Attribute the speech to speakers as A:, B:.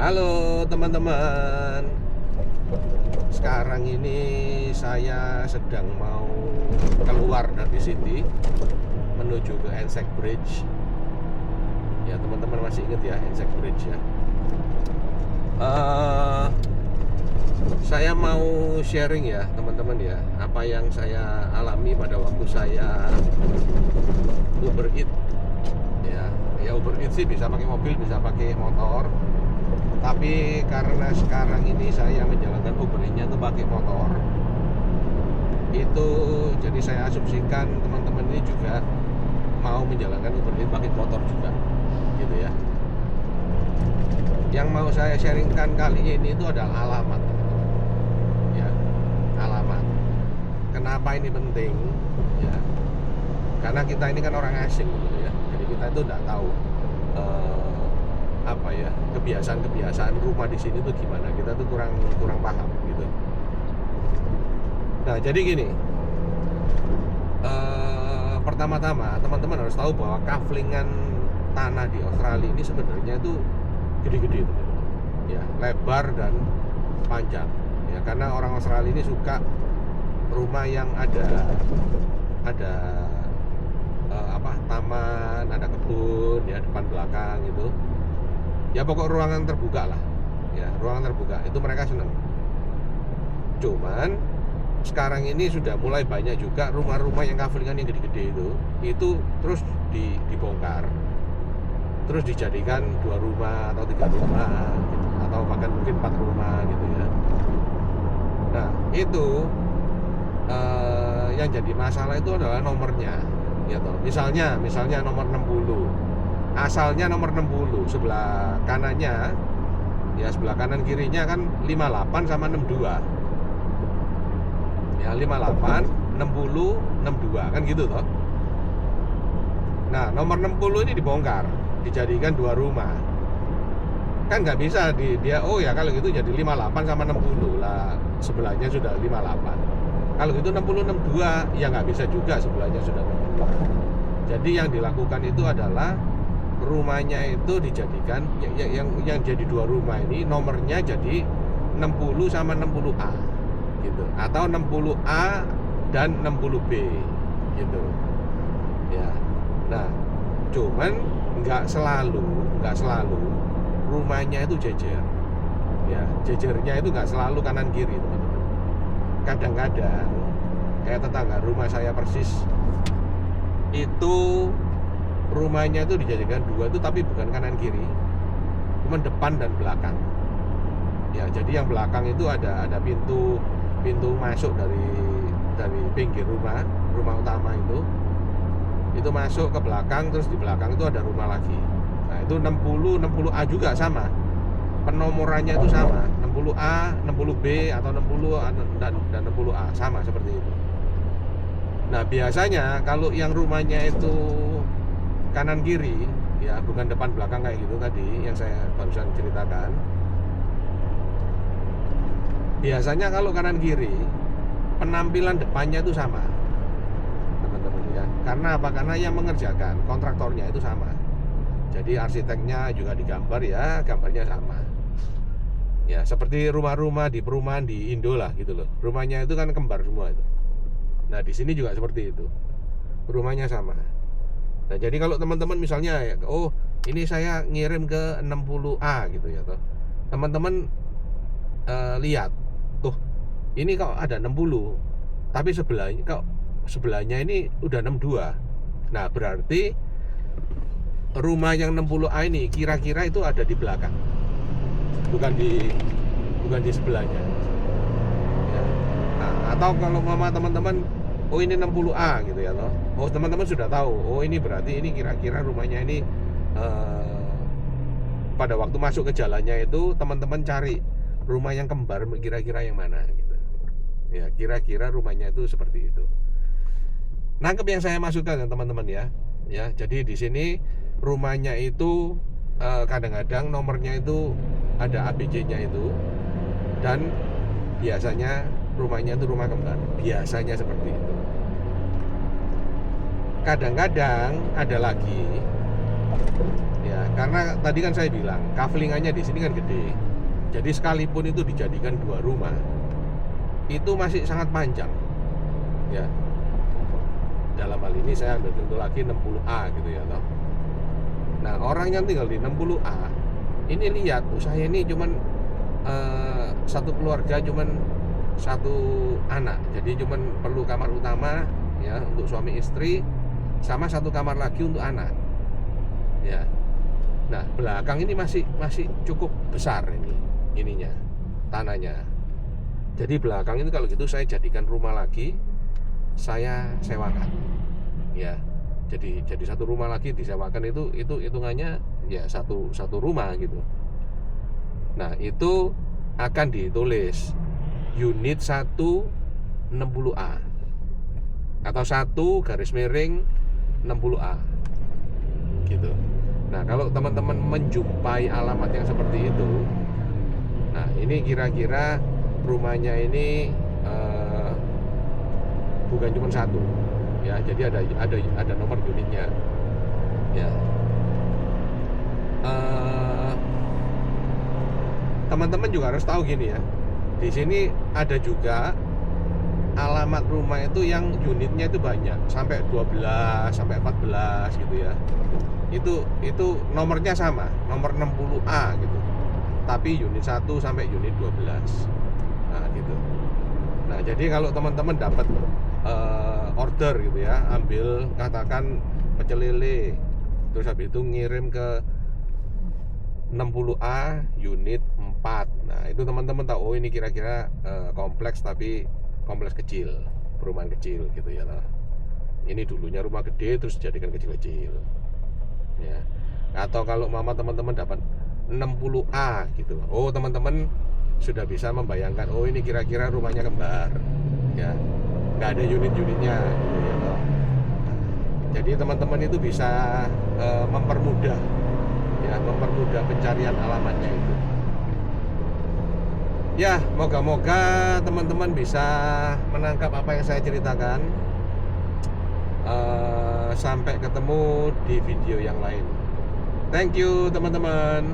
A: Halo teman-teman. Sekarang ini saya sedang mau keluar dari sini menuju ke Ensek Bridge. Ya teman-teman masih ingat ya Ensek Bridge ya. Saya mau sharing ya teman-teman ya, apa yang saya alami pada waktu saya Uber Eats. Ya Uber Eats sih bisa pakai mobil, bisa pakai motor. Tapi karena sekarang ini saya menjalankan Uber Eats-nya tuh pakai motor, itu jadi saya asumsikan teman-teman ini juga mau menjalankan Uber Eats pakai motor juga, gitu ya. Yang mau saya sharingkan kali ini itu adalah alamat, ya, alamat. Kenapa ini penting? Ya, karena kita ini kan orang asing, gitu ya. Jadi kita itu tidak tahu apa ya, kebiasaan rumah di sini tuh gimana. Kita tuh kurang paham gitu. Nah jadi gini, pertama-tama teman-teman harus tahu bahwa kaflingan tanah di Australia ini sebenarnya itu gede-gede teman-teman, ya, lebar dan panjang ya, karena orang Australia ini suka rumah yang ada taman, ada kebun ya, depan belakang gitu. Ya pokok ruangan terbuka lah. Ya, ruangan terbuka itu mereka senang. Cuman sekarang ini sudah mulai banyak juga rumah-rumah yang kaflingan yang gede-gede itu terus dibongkar. Terus dijadikan 2 rumah atau 3 rumah gitu, atau bahkan mungkin 4 rumah gitu ya. Nah, itu yang jadi masalah itu adalah nomornya. Ya toh. Misalnya nomor 60. Asalnya nomor 60, sebelah kanannya ya, sebelah kanan kirinya kan 58 sama 62 ya, 58, 60, 62 kan gitu toh. Nah nomor 60 ini dibongkar, dijadikan 2 rumah kan nggak bisa dia oh ya kalau gitu jadi 58 sama 60 lah, sebelahnya sudah 58. Kalau gitu 60, 62 ya nggak bisa juga, sebelahnya sudah 62. Jadi yang dilakukan itu adalah rumahnya itu dijadikan yang jadi 2 rumah ini nomornya jadi 60 sama 60A gitu, atau 60A dan 60B gitu ya. Nah cuman nggak selalu rumahnya itu jejer ya, jejernya itu nggak selalu kanan kiri teman-teman. Kadang-kadang kayak tetangga rumah saya persis itu rumahnya itu dijadikan 2 itu, tapi bukan kanan kiri, cuma depan dan belakang. Ya, jadi yang belakang itu ada pintu masuk dari pinggir rumah utama itu masuk ke belakang, terus di belakang itu ada rumah lagi. Nah, itu 60A juga sama. Penomorannya itu sama, 60A, 60B atau 60 dan 60A sama seperti itu. Nah, biasanya kalau yang rumahnya itu kanan kiri ya, bukan depan belakang kayak gitu tadi yang saya barusan ceritakan. Biasanya kalau kanan kiri penampilan depannya itu sama teman-teman ya. Karena apa? Karena yang mengerjakan kontraktornya itu sama. Jadi arsiteknya juga digambar ya, gambarnya sama. Ya, seperti rumah-rumah di perumahan di Indo lah gitu loh. Rumahnya itu kan kembar semua itu. Nah, di sini juga seperti itu. Rumahnya sama. Nah, jadi kalau teman-teman misalnya ya, oh ini saya ngirim ke 60A gitu ya toh. Teman-teman lihat, tuh ini kok ada 60, tapi sebelahnya ini udah 62. Nah, berarti rumah yang 60A ini kira-kira itu ada di belakang. Bukan di sebelahnya. Ya. Nah, atau kalau mama teman-teman oh ini 60A gitu ya toh. Oh teman-teman sudah tahu. Oh ini berarti ini kira-kira rumahnya ini pada waktu masuk ke jalannya itu teman-teman cari rumah yang kembar kira-kira yang mana gitu. Ya kira-kira rumahnya itu seperti itu. Nangkep yang saya maksudkan ya teman-teman ya. Ya jadi di sini rumahnya itu kadang-kadang nomornya itu ada ABCD-nya itu, dan biasanya rumahnya itu rumah kembar. Biasanya seperti itu. Kadang-kadang ada lagi Ya, karena tadi kan saya bilang kaflingannya di sini kan gede. Jadi sekalipun itu dijadikan 2 rumah, itu masih sangat panjang. Ya. Dalam hal ini saya ambil contoh lagi 60A gitu ya toh. Nah, orang yang tinggal di 60A ini lihat saya ini cuman satu keluarga, cuman satu anak. Jadi cuman perlu kamar utama ya untuk suami istri, sama satu kamar lagi untuk anak. Ya. Nah, belakang ini masih cukup besar ininya, tanahnya. Jadi belakang ini kalau gitu saya jadikan rumah lagi, saya sewakan. Ya. Jadi satu rumah lagi disewakan, itu hitungannya ya satu rumah gitu. Nah, itu akan ditulis unit 1 60A atau 1/60A gitu. Nah, kalau teman-teman menjumpai alamat yang seperti itu, nah ini kira-kira rumahnya ini bukan cuma satu, ya. Jadi ada nomor unitnya, ya. Teman-teman juga harus tahu gini ya. Di sini ada juga alamat rumah itu yang unitnya itu banyak, sampai 12, sampai 14 gitu ya. Itu nomornya sama, nomor 60A gitu. Tapi unit 1 sampai unit 12. Nah, gitu. Nah, jadi kalau teman-teman dapat order gitu ya, ambil katakan pecel lele, terus habis itu ngirim ke 60A unit 4. Nah, itu teman-teman tahu, oh ini kira-kira kompleks, tapi kompleks kecil, perumahan kecil gitu ya. Nah, ini dulunya rumah gede terus dijadikan kecil-kecil. Ya. Atau kalau mama teman-teman dapat 60A gitu. Oh, teman-teman sudah bisa membayangkan, oh ini kira-kira rumahnya kembar. Ya. Nggak ada unit-unitnya gitu ya. Nah, jadi teman-teman itu bisa mempermudah pencarian alamatnya itu. Ya, moga-moga teman-teman bisa menangkap apa yang saya ceritakan. Sampai ketemu di video yang lain. Thank you teman-teman.